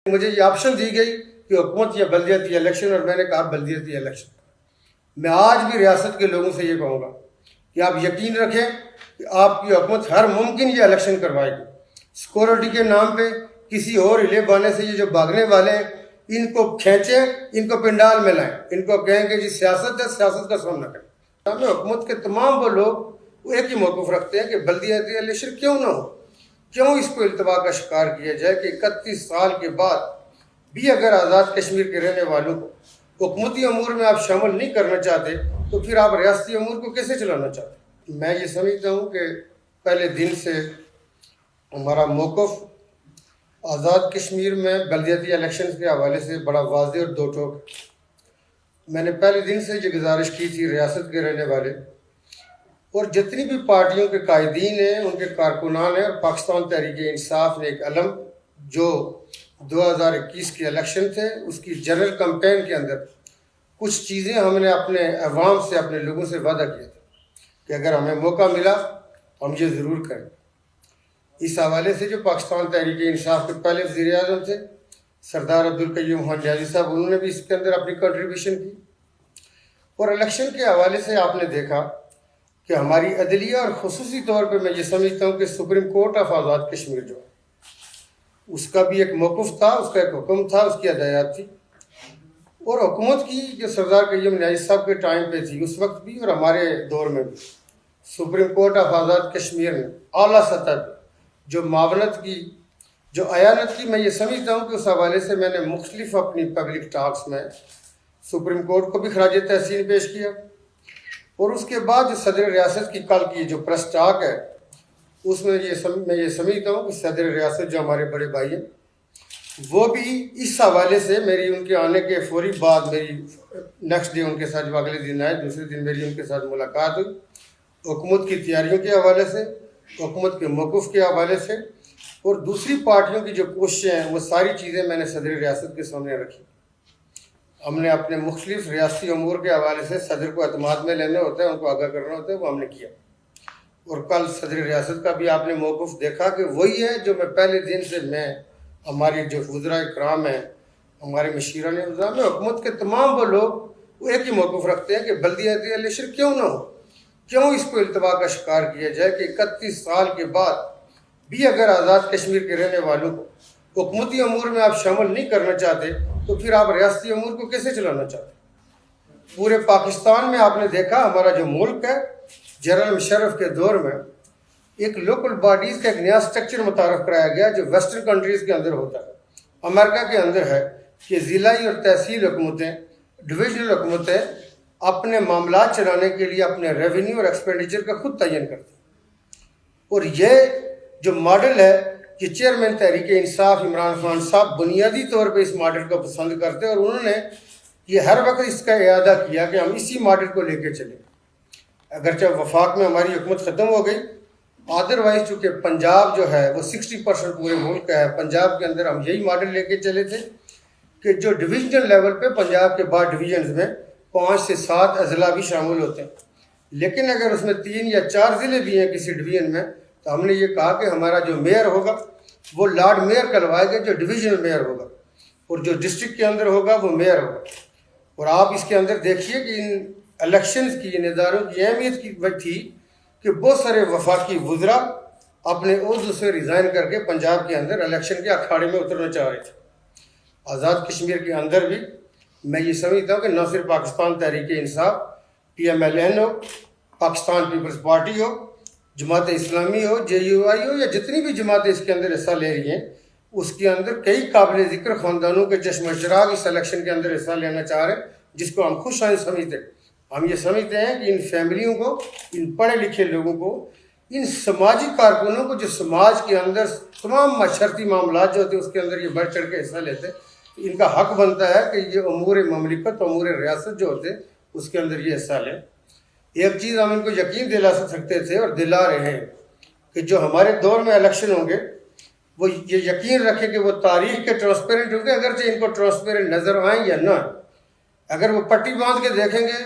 مجھے یہ آپشن دی گئی کہ حکومت یا بلدیاتی الیکشن، اور میں نے کہا بلدیاتی الیکشن۔ میں آج بھی ریاست کے لوگوں سے یہ کہوں گا کہ آپ یقین رکھیں کہ آپ کی حکومت ہر ممکن یہ الیکشن کروائے گی۔ سیکورٹی کے نام پہ کسی اور ہلے بانے سے یہ جو بھاگنے والے ہیں ان کو کھینچیں، ان کو پنڈال میں لائیں، ان کو کہیں کہ جی سیاست ہے، سیاست کا سامنا کریں۔ حکومت کے تمام وہ لوگ وہ ایک ہی موقف رکھتے ہیں کہ بلدیاتی الیکشن کیوں نہ ہو، کیوں اس کو التوا کا شکار کیا جائے کہ 31 سال کے بعد بھی اگر آزاد کشمیر کے رہنے والوں کو حکومتی امور میں آپ شامل نہیں کرنا چاہتے تو پھر آپ ریاستی امور کو کیسے چلانا چاہتے؟ میں یہ سمجھتا ہوں کہ پہلے دن سے ہمارا موقف آزاد کشمیر میں بلدیاتی الیکشن کے حوالے سے بڑا واضح اور دو ٹوک ہے۔ میں نے پہلے دن سے یہ گزارش کی تھی ریاست کے رہنے والے اور جتنی بھی پارٹیوں کے قائدین ہیں، ان کے کارکنان ہیں، اور پاکستان تحریک انصاف نے ایک علم جو 2021 کے الیکشن تھے اس کی جنرل کمپین کے اندر کچھ چیزیں ہم نے اپنے عوام سے، اپنے لوگوں سے وعدہ کیا تھا کہ اگر ہمیں موقع ملا ہم یہ ضرور کریں۔ اس حوالے سے جو پاکستان تحریک انصاف کے پہلے وزیر اعظم تھے سردار عبدالقیوم خان نیازی صاحب، انہوں نے بھی اس کے اندر اپنی کنٹریبیوشن کی۔ اور الیکشن کے حوالے سے آپ نے دیکھا کہ ہماری عدلیہ، اور خصوصی طور پہ میں یہ سمجھتا ہوں کہ supreme court of Azad Kashmir جو ہے اس کا بھی ایک موقف تھا، اس کا ایک حکم تھا، اس کی ہدایات تھی، اور حکومت کی جو سردار قیوم نیازی صاحب کے ٹائم پہ تھی اس وقت بھی اور ہمارے دور میں بھی supreme court of Azad Kashmir نے اعلیٰ سطح پہ جو معاونت کی، جو اعانت کی، میں یہ سمجھتا ہوں کہ اس حوالے سے میں نے مختلف اپنی پبلک ٹاکس میں سپریم کورٹ کو بھی خراج تحسین پیش کیا۔ اور اس کے بعد جو صدر ریاست کی کل کی جو پریس ٹاک ہے اس میں میں یہ سمجھتا ہوں کہ صدر ریاست جو ہمارے بڑے بھائی ہیں وہ بھی اس حوالے سے میری ان کے آنے کے فوری بعد میری نیکسٹ ڈے ان کے ساتھ، جو اگلے دن آئے دوسرے دن میری ان کے ساتھ ملاقات ہوئی، حکومت کی تیاریوں کے حوالے سے، حکومت کے موقف کے حوالے سے، اور دوسری پارٹیوں کی جو کوششیں ہیں وہ ساری چیزیں میں نے صدر ریاست کے سامنے رکھی۔ ہم نے اپنے مختلف ریاستی امور کے حوالے سے صدر کو اعتماد میں لینا ہوتا ہے، ان کو آگاہ کرنا ہوتا ہے، وہ ہم نے کیا۔ اور کل صدر ریاست کا بھی آپ نے موقف دیکھا کہ وہی ہے جو میں پہلے دن سے میں ہماری جو وزراء کرام ہیں، ہمارے مشیران نظام میں، حکومت کے تمام وہ لوگ وہ ایک ہی موقف رکھتے ہیں کہ بلدیاتی الیکشن کیوں نہ ہو، کیوں اس کو التوا کا شکار کیا جائے کہ 31 سال کے بعد بھی اگر آزاد کشمیر کے رہنے والوں کو حکومتی امور میں آپ شامل نہیں کرنا چاہتے تو پھر آپ ریاستی امور کو کیسے چلانا چاہتے؟ پورے پاکستان میں آپ نے دیکھا ہمارا جو ملک ہے، جنرل مشرف کے دور میں ایک لوکل باڈیز کا ایک نیا سٹرکچر متعارف کرایا گیا جو ویسٹرن کنٹریز کے اندر ہوتا ہے، امریکہ کے اندر ہے، کہ ضلعی اور تحصیل حکومتیں، ڈویژنل حکومتیں اپنے معاملات چلانے کے لیے اپنے ریونیو اور ایکسپینڈیچر کا خود تعین کرتی ہیں۔ اور یہ جو ماڈل ہے کہ چیئرمین تحریک انصاف عمران خان صاحب بنیادی طور پہ اس ماڈل کو پسند کرتے ہیں، اور انہوں نے یہ ہر وقت اس کا اعادہ کیا کہ ہم اسی ماڈل کو لے کے چلیں۔ اگرچہ وفاق میں ہماری حکومت ختم ہو گئی، ادروائز چونکہ پنجاب جو ہے وہ 60% پورے ملک کا ہے، پنجاب کے اندر ہم یہی ماڈل لے کے چلے تھے کہ جو ڈویژنل لیول پہ پنجاب کے بعد ڈویژنز میں 5 سے 7 اضلاع بھی شامل ہوتے ہیں، لیکن اگر اس میں 3 یا 4 ضلع بھی ہیں کسی ڈویژن میں تو ہم نے یہ کہا کہ ہمارا جو میئر ہوگا وہ لارڈ میئر کروائے گا، جو ڈویژنل میئر ہوگا، اور جو ڈسٹرکٹ کے اندر ہوگا وہ میئر ہوگا۔ اور آپ اس کے اندر دیکھیے کہ ان الیکشنز کی، ان اداروں کی اہمیت کی وجہ تھی کہ بہت سارے وفاقی وزراء اپنے عہدوں سے ریزائن کر کے پنجاب کے اندر الیکشن کے اکھاڑے میں اترنا چاہ رہے تھے۔ آزاد کشمیر کے اندر بھی میں یہ سمجھتا ہوں کہ نہ صرف پاکستان تحریک انصاف، PMLN ہو، پاکستان پیپلز پارٹی ہو، جماعت اسلامی ہو، JUI ہو، یا جتنی بھی جماعتیں اس کے اندر حصہ لے رہی ہیں، اس کے اندر کئی قابل ذکر خاندانوں کے چشم چراغ اس الیکشن کے اندر حصہ لینا چاہ رہے ہیں، جس کو ہم خوش آئند سمجھتے ہیں۔ ہم یہ سمجھتے ہیں کہ ان فیملیوں کو، ان پڑھے لکھے لوگوں کو، ان سماجی کارکنوں کو جو سماج کے اندر تمام معاشرتی معاملات جو ہوتے ہیں اس کے اندر یہ بڑھ چڑھ کے حصہ لیتے ہیں، ان کا حق بنتا ہے کہ یہ امور مملکت، امور ریاست جو ہوتے ہیں اس کے اندر یہ حصہ لیں۔ ایک چیز ہم ان کو یقین دلا سکتے تھے اور دلا رہے ہیں کہ جو ہمارے دور میں الیکشن ہوں گے وہ یہ یقین رکھیں کہ وہ تاریخ کے ٹرانسپیرنٹ ہوں گے، اگرچہ ان کو ٹرانسپیرنٹ نظر آئیں یا نہ۔ اگر وہ پٹی باندھ کے دیکھیں گے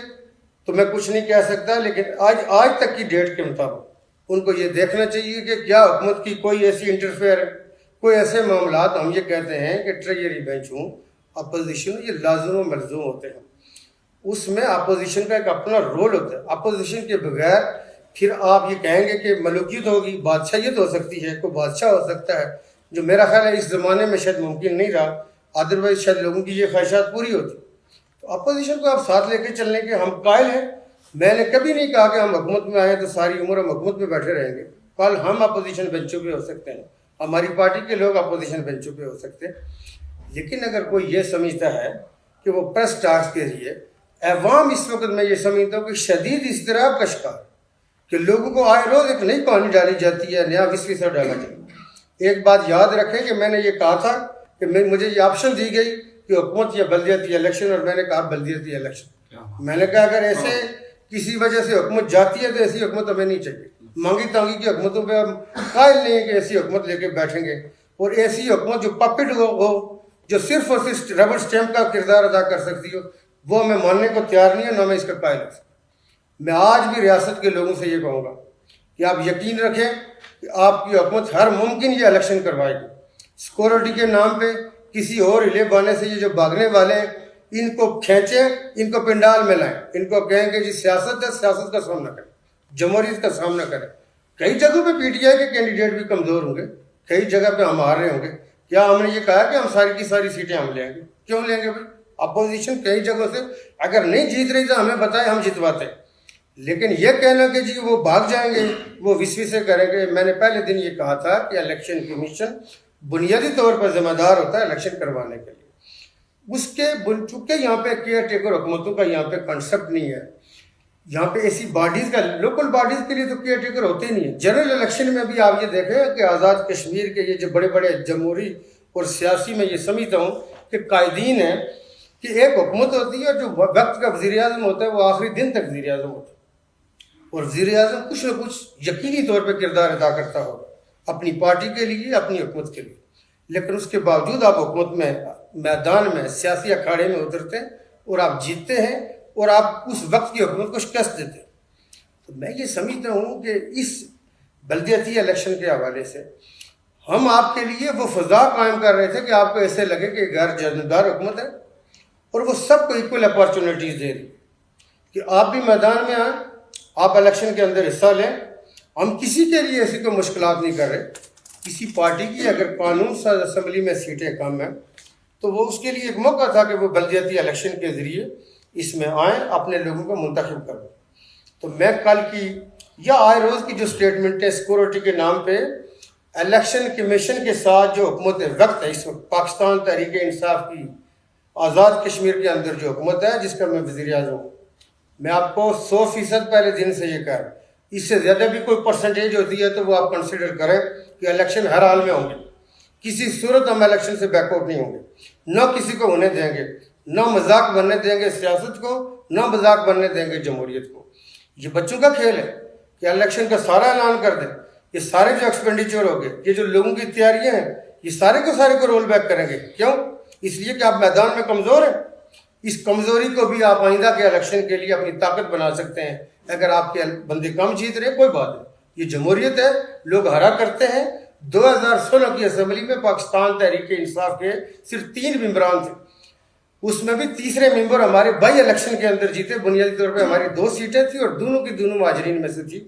تو میں کچھ نہیں کہہ سکتا، لیکن آج تک کی ڈیٹ کے مطابق ان کو یہ دیکھنا چاہیے کہ کیا حکومت کی کوئی ایسی انٹرفیئر ہے، کوئی ایسے معاملات ہم یہ کہتے ہیں کہ ٹریجری بینچ ہوں اپوزیشن یہ لازم و ملزوم ہوتے ہیں، اس میں اپوزیشن کا ایک اپنا رول ہوتا ہے. اپوزیشن کے بغیر پھر آپ یہ کہیں گے کہ ملوکیت ہوگی، بادشاہیت ہو سکتی ہے، کوئی بادشاہ ہو سکتا ہے، جو میرا خیال ہے اس زمانے میں شاید ممکن نہیں رہا، ادروائز شاید لوگوں کی یہ خواہشات پوری ہوتی. تو اپوزیشن کو آپ ساتھ لے کے چلنے کے ہم قائل ہیں. میں نے کبھی نہیں کہا کہ ہم حکومت میں آئیں تو ساری عمر ہم حکومت میں بیٹھے رہیں گے. کل ہم اپوزیشن بینچوں پہ ہو سکتے ہیں، ہماری پارٹی کے لوگ اپوزیشن بینچوں پہ ہو سکتے ہیں. لیکن اگر کوئی یہ سمجھتا ہے کہ وہ پریس ٹاس کے ذریعے عوام اس وقت میں یہ سمجھتا ہوں کہ شدید اضطراب کا شکار کہ لوگوں کو آئے روز ایک نئی کہانی ڈالی جاتی ہے، نیا وسوسہ ڈالا جاتا ہے. ایک بات یاد رکھیں کہ میں نے یہ کہا تھا کہ مجھے یہ آپشن دی گئی کہ حکومت یا بلدیاتی الیکشن، اور میں نے کہا بلدیاتی الیکشن. میں نے کہا اگر ایسے کسی وجہ سے حکومت جاتی ہے تو ایسی حکومت ہمیں نہیں چاہیے. مانگی تانگی کی حکومتوں پہ ہم قائل نہیں ہیں کہ ایسی حکومت لے کے بیٹھیں گے. اور ایسی حکومت جو پپٹ ہو، جو صرف اور صرف ربر اسٹیمپ کا کردار ادا کر سکتی ہو، وہ ہمیں ماننے کو تیار نہیں ہے، نہ میں اس کا قائل ہوں. میں آج بھی ریاست کے لوگوں سے یہ کہوں گا کہ آپ یقین رکھیں کہ آپ کی حکومت ہر ممکن یہ الیکشن کروائے گی. سیکورٹی کے نام پہ کسی اور ہلے بانے سے یہ جو بھاگنے والے ہیں ان کو کھینچیں، ان کو پنڈال میں لائیں، ان کو کہیں کہ جی سیاست ہے، سیاست کا سامنا کریں، جمہوریت کا سامنا کریں. کئی جگہوں پہ پی ٹی آئی کے کینڈیڈیٹ بھی کمزور ہوں گے، کئی جگہ پہ ہم ہار رہے ہوں گے. کیا ہم نے یہ کہا کہ ہم ساری کی ساری سیٹیں ہم لیں گے؟ کیوں لیں گے بھائی؟ اپوزیشن کئی جگہوں سے اگر نہیں جیت رہی تو ہمیں بتائے، ہم جتواتے ہیں. لیکن یہ کہنا کہ جی وہ بھاگ جائیں گے، وہ وسوسے کریں گے. میں نے پہلے دن یہ کہا تھا کہ الیکشن کمیشن بنیادی طور پر ذمہ دار ہوتا ہے الیکشن کروانے کے لیے. اس کے چونکہ یہاں پہ کیئر ٹیکر حکومتوں کا یہاں پہ کنسپٹ نہیں ہے. یہاں پہ ایسی باڈیز کا، لوکل باڈیز کے لیے تو کیئر ٹیکر ہوتے ہی نہیں ہیں. جنرل الیکشن میں بھی آپ یہ دیکھیں کہ آزاد کشمیر کے یہ جو بڑے بڑے جمہوری اور سیاسی، میں یہ سمجھتا ہوں کہ قائدین ہیں کہ ایک حکومت ہوتی ہے جو وقت کا وزیر اعظم ہوتا ہے وہ آخری دن تک وزیر اعظم ہوتا ہے، اور وزیر اعظم کچھ نہ کچھ یقینی طور پہ کردار ادا کرتا ہوگا اپنی پارٹی کے لیے، اپنی حکومت کے لیے. لیکن اس کے باوجود آپ حکومت میں، میدان میں، سیاسی اکھاڑے میں اترتے ہیں اور آپ جیتتے ہیں اور آپ اس وقت کی حکومت کو شکست دیتے ہیں. تو میں یہ سمجھتا ہوں کہ اس بلدیاتی الیکشن کے حوالے سے ہم آپ کے لیے وہ فضا قائم کر رہے تھے کہ آپ کو ایسے لگے کہ غیر جانبدار حکومت ہے اور وہ سب کو ایکول اپارچونیٹیز دے رہی کہ آپ بھی میدان میں آئیں، آپ الیکشن کے اندر حصہ لیں. ہم کسی کے لیے ایسی کوئی مشکلات نہیں کر رہے. کسی پارٹی کی اگر قانون ساز اسمبلی میں سیٹیں کم ہیں تو وہ اس کے لیے ایک موقع تھا کہ وہ بلدیاتی الیکشن کے ذریعے اس میں آئیں، اپنے لوگوں کو منتخب کریں. تو میں کل کی یا آئے روز کی جو سٹیٹمنٹ ہے سیکورٹی کے نام پہ الیکشن کمیشن کے ساتھ جو حکومت وقت ہے اس وقت پاکستان تحریک انصاف کی آزاد کشمیر کے اندر جو حکومت ہے جس کا میں وزیر اعظم ہوں، میں آپ کو 100% پہلے دن سے یہ کہہ رہا ہوں. اس سے زیادہ بھی کوئی پرسنٹیج ہوتی ہے تو وہ آپ کنسیڈر کریں کہ الیکشن ہر حال میں ہوں گے. کسی صورت ہم الیکشن سے بیک آؤٹ نہیں ہوں گے، نہ کسی کو ہونے دیں گے، نہ مذاق بننے دیں گے سیاست کو، نہ مذاق بننے دیں گے جمہوریت کو. یہ بچوں کا کھیل ہے کہ الیکشن کا سارا اعلان کر دیں. یہ سارے جو ایکسپینڈیچر ہو گئے، یہ جو لوگوں کی تیاریاں ہیں، یہ سارے کو رول بیک کریں گے. کیوں؟ اس لیے کہ آپ میدان میں کمزور ہیں. اس کمزوری کو بھی آپ آئندہ کے الیکشن کے لیے اپنی طاقت بنا سکتے ہیں. اگر آپ کے بندے کم جیت رہے کوئی بات نہیں، یہ جمہوریت ہے، لوگ ہرا کرتے ہیں. 2016 کی اسمبلی میں پاکستان تحریک انصاف کے صرف 3 ممبران تھے، اس میں بھی تیسرے ممبر ہمارے بائی الیکشن کے اندر جیتے. بنیادی طور پہ ہماری 2 سیٹیں تھیں اور دونوں کی دونوں مہاجرین میں سے تھی.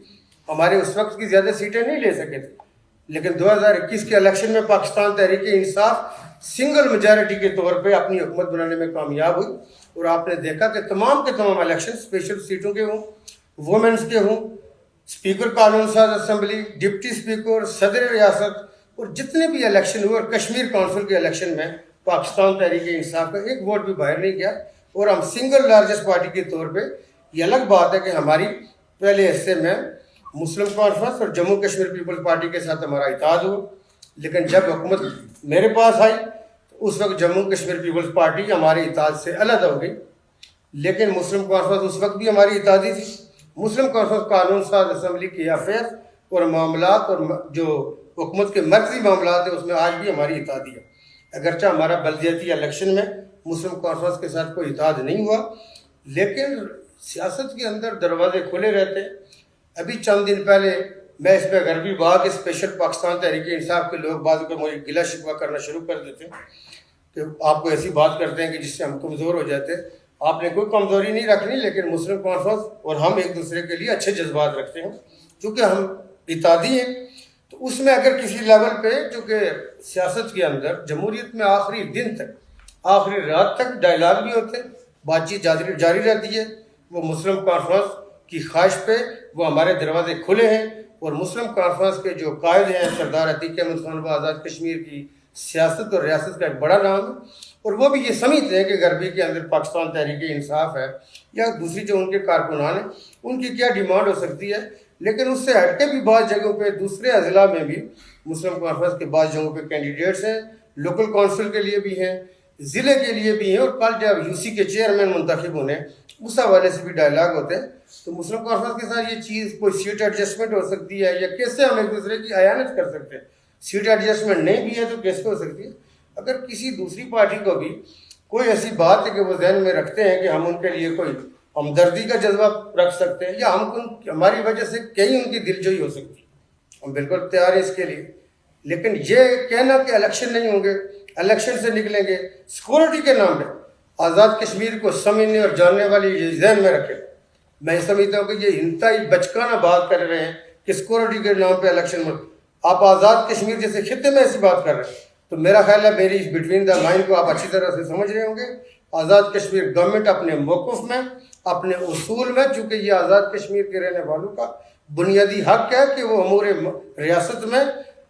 ہمارے اس وقت کی زیادہ سیٹیں نہیں لے سکے تھے. لیکن 2021 کے الیکشن میں پاکستان تحریک انصاف سنگل میجارٹی کے طور پہ اپنی حکومت بنانے میں کامیاب ہوئی. اور آپ نے دیکھا کہ تمام کے تمام الیکشن اسپیشل سیٹوں کے ہوں، وومنس کے ہوں، اسپیکر قانون ساز اسمبلی، ڈپٹی اسپیکر، صدر ریاست، اور جتنے بھی الیکشن ہوئے، اور کشمیر کونسل کے الیکشن میں پاکستان تحریک انصاف کا ایک ووٹ بھی باہر نہیں گیا. اور ہم سنگل لارجسٹ پارٹی کے طور پہ، یہ الگ بات ہے کہ ہماری پہلے حصے میں مسلم کانفرنس اور جموں کشمیر پیپلز پارٹی کے ساتھ ہمارا اتحاد ہوا، لیکن جب حکومت میرے پاس آئی تو اس وقت جموں کشمیر پیپلز پارٹی ہمارے اتحاد سے علیحدہ ہو گئی. لیکن مسلم کانفرنس اس وقت بھی ہماری اتحادی تھی. مسلم کانفرنس قانون ساز اسمبلی کی افیئر اور معاملات اور جو حکومت کے مرکزی معاملات ہیں اس میں آج بھی ہماری اتحادی ہے. اگرچہ ہمارا بلدیاتی الیکشن میں مسلم کانفرنس کے ساتھ کوئی اتحاد نہیں ہوا، لیکن سیاست کے اندر دروازے کھلے رہتے ہیں. ابھی چند دن پہلے میں اس پہ غربی باغ اسپیشل پاکستان تحریک انصاف کے لوگ بعض کو مجھے گلا شکوہ کرنا شروع کر دیتے ہیں کہ آپ کو ایسی بات کرتے ہیں کہ جس سے ہم کمزور ہو جاتے ہیں. آپ نے کوئی کمزوری نہیں رکھنی، لیکن مسلم کانفرنس اور ہم ایک دوسرے کے لیے اچھے جذبات رکھتے ہیں چونکہ ہم اتحادی ہیں. تو اس میں اگر کسی لیول پہ چونکہ سیاست کے اندر جمہوریت میں آخری دن تک، آخری رات تک ڈائلاگ بھی ہوتے ہیں، بات چیت جاری رہتی ہے. وہ مسلم کانفرنس کی خواہش پہ وہ ہمارے دروازے کھلے ہیں، اور مسلم کانفرنس کے جو قائد ہیں سردار عتیق احمد خان آزاد کشمیر کی سیاست اور ریاست کا ایک بڑا نام ہے، اور وہ بھی یہ سمجھتے ہیں کہ غربی کے اندر پاکستان تحریک انصاف ہے یا دوسری جو ان کے کارکنان ہیں ان کی کیا ڈیمانڈ ہو سکتی ہے. لیکن اس سے ہٹ کے بھی بعض جگہوں پہ دوسرے اضلاع میں بھی مسلم کانفرنس کے بعض جگہوں پہ کینڈیڈیٹس ہیں، لوکل کونسل کے لیے بھی ہیں، ضلع کے لیے بھی ہیں، اور کل جب یو سی کے چیئرمین منتخب ہونے اس حوالے سے بھی ڈائلاگ ہوتے ہیں. تو مسلم کانفرنس کے ساتھ یہ چیز کوئی سیٹ ایڈجسٹمنٹ ہو سکتی ہے یا کیسے ہم ایک دوسرے کی عیانت کر سکتے ہیں. سیٹ ایڈجسٹمنٹ نہیں بھی ہے تو کیسے ہو سکتی ہے؟ اگر کسی دوسری پارٹی کو بھی کوئی ایسی بات ہے کہ وہ ذہن میں رکھتے ہیں کہ ہم ان کے لیے کوئی ہمدردی کا جذبہ رکھ سکتے ہیں یا ہماری وجہ سے کہیں ان کی دلجوئی ہو سکتی ہے، ہم بالکل تیار ہیں اس کے لیے. لیکن یہ کہنا کہ الیکشن نہیں ہوں گے، الیکشن سے نکلیں گے، سیکورٹی کے نام پہ آزاد کشمیر کو سمجھنے اور جاننے والی یہ ذہن میں رکھے. میں سمجھتا ہوں کہ یہ انتہائی بچکانہ بات کر رہے ہیں کہ سیکورٹی کے نام پہ الیکشن میں. آپ آزاد کشمیر جیسے خطے میں ایسی بات کر رہے ہیں تو میرا خیال ہے میری بٹوین دا لائن کو آپ اچھی طرح سے سمجھ رہے ہوں گے. آزاد کشمیر گورنمنٹ اپنے موقف میں، اپنے اصول میں، چونکہ یہ آزاد کشمیر کے رہنے والوں کا بنیادی حق ہے کہ وہ امور ریاست میں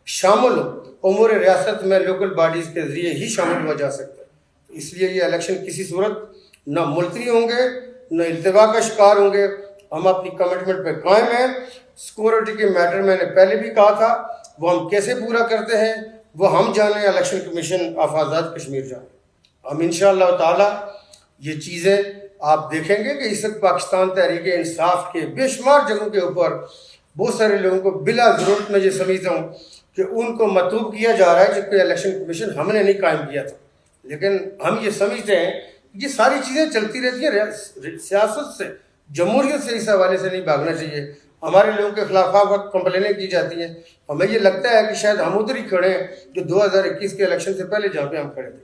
شامل ہو. امور ریاست میں لوکل باڈیز کے ذریعے ہی شامل ہوا جا سکتا ہے. اس لیے یہ الیکشن کسی صورت نہ ملتوی ہوں گے نہ التوا کا شکار ہوں گے. ہم اپنی کمٹمنٹ پہ قائم ہیں. سیکورٹی کے میٹر میں نے پہلے بھی کہا تھا، وہ ہم کیسے پورا کرتے ہیں وہ ہم جانیں، election commission of Azad Kashmir جانیں. ہم انشاءاللہ تعالی یہ چیزیں آپ دیکھیں گے کہ اس وقت پاکستان تحریک انصاف کے بے شمار جگہوں کے اوپر بہت سارے لوگوں کو بلا ضرورت میں یہ سمجھتا ہوں کہ ان کو مطلوب کیا جا رہا ہے جبکہ الیکشن کمیشن ہم نے نہیں قائم کیا تھا. لیکن ہم یہ سمجھتے ہیں یہ ساری چیزیں چلتی رہتی ہیں سیاست سے، جمہوریت سے، اس حوالے سے نہیں بھاگنا چاہیے. ہمارے لوگوں کے خلاف کمپلینیں کی جاتی ہیں، ہمیں یہ لگتا ہے کہ شاید ہم ادھر ہی کھڑے ہیں جو 2021 کے الیکشن سے پہلے جہاں پہ ہم کھڑے تھے.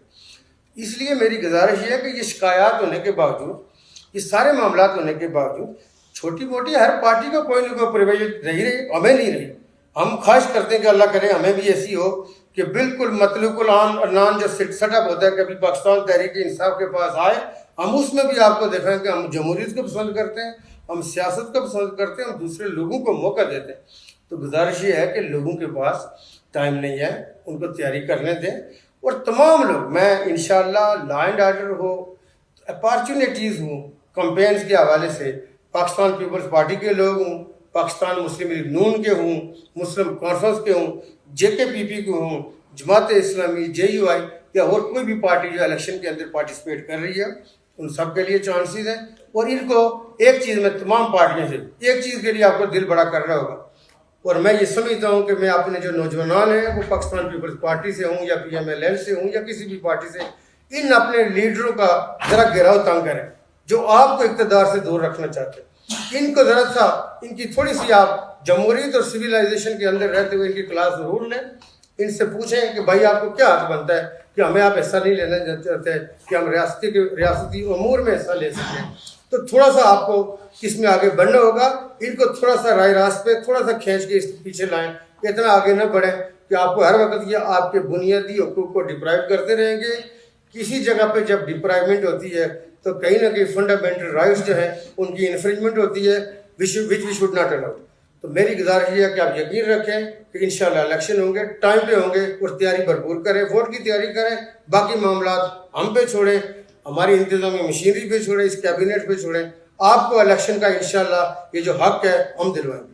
اس لیے میری گزارش یہ ہے کہ یہ شکایات ہونے کے باوجود، یہ سارے معاملات ہونے کے باوجود چھوٹی موٹی ہر پارٹی کو کوئی نہ کوئی پریویلیج رہی، ہمیں نہیں رہی. ہم خواہش کرتے ہیں کہ اللہ کرے ہمیں بھی ایسی ہو کہ بالکل مطلوق العنان جو سیٹ اپ ہوتا ہے کبھی پاکستان تحریک انصاف کے پاس آئے، ہم اس میں بھی آپ کو دیکھیں کہ ہم جمہوریت کو پسند کرتے ہیں، ہم سیاست کو پسند کرتے ہیں، ہم دوسرے لوگوں کو موقع دیتے ہیں. تو گزارش یہ ہے کہ لوگوں کے پاس ٹائم نہیں ہے، ان کو تیاری کرنے دیں. اور تمام لوگ، میں انشاءاللہ law and order who, opportunities ہوں، کمپینز کے حوالے سے پاکستان پیپلز پارٹی کے لوگ ہوں، پاکستان مسلم لیگ نون کے ہوں، مسلم کانفرنس کے ہوں، جے کے پی پی کے ہوں، جماعت اسلامی، جے یو آئی یا اور کوئی بھی پارٹی جو الیکشن کے اندر پارٹیسپیٹ کر رہی ہے، ان سب کے لیے چانسز ہیں. اور ان کو ایک چیز میں تمام پارٹیوں سے ایک چیز کے لیے آپ کو دل بڑا کر رہا ہوگا، اور میں یہ سمجھتا ہوں کہ میں اپنے جو نوجوانان ہیں وہ پاکستان پیپلز پارٹی سے ہوں یا پی ایم ایل این سے ہوں یا کسی بھی پارٹی سے، ان اپنے لیڈروں کا ذرا گھیراؤ تنگ کریں جو آپ کو اقتدار سے دور رکھنا چاہتے ہیں. ان کو ذرا سا، ان کی تھوڑی سی آپ جمہوریت اور سویلائزیشن کے اندر رہتے ہوئے ان کی کلاس ضرور لیں. ان سے پوچھیں کہ بھائی آپ کو کیا حق بنتا ہے کہ ہمیں آپ حصہ نہیں لینا چاہتے کہ ہم ریاستی امور میں حصہ لے سکیں. تو تھوڑا سا آپ کو اس میں آگے بڑھنا ہوگا. ان کو تھوڑا سا رائے راست پہ تھوڑا سا کھینچ کے اس پیچھے لائیں، اتنا آگے نہ بڑھیں کہ آپ کو ہر وقت یہ آپ کے بنیادی حقوق کو ڈپرائیو کرتے رہیں گے. کسی جگہ پہ جب ڈپرائیومنٹ ہوتی ہے تو کہیں نہ کہیں فنڈامنٹل رائٹس جو ہیں ان کی انفرنجمنٹ ہوتی ہے وچ وی شوڈ ناٹ الاؤ. تو میری گزارش یہ ہے کہ آپ یقین رکھیں کہ انشاءاللہ الیکشن ہوں گے، ٹائم پہ ہوں گے، اور تیاری بھرپور کریں، ووٹ کی تیاری کریں. باقی معاملات ہم پہ چھوڑیں، ہماری انتظامی مشینری پہ چھوڑیں، اس کیبنٹ پہ چھوڑیں. آپ کو الیکشن کا انشاءاللہ یہ جو حق ہے ہم دلوائیں گے.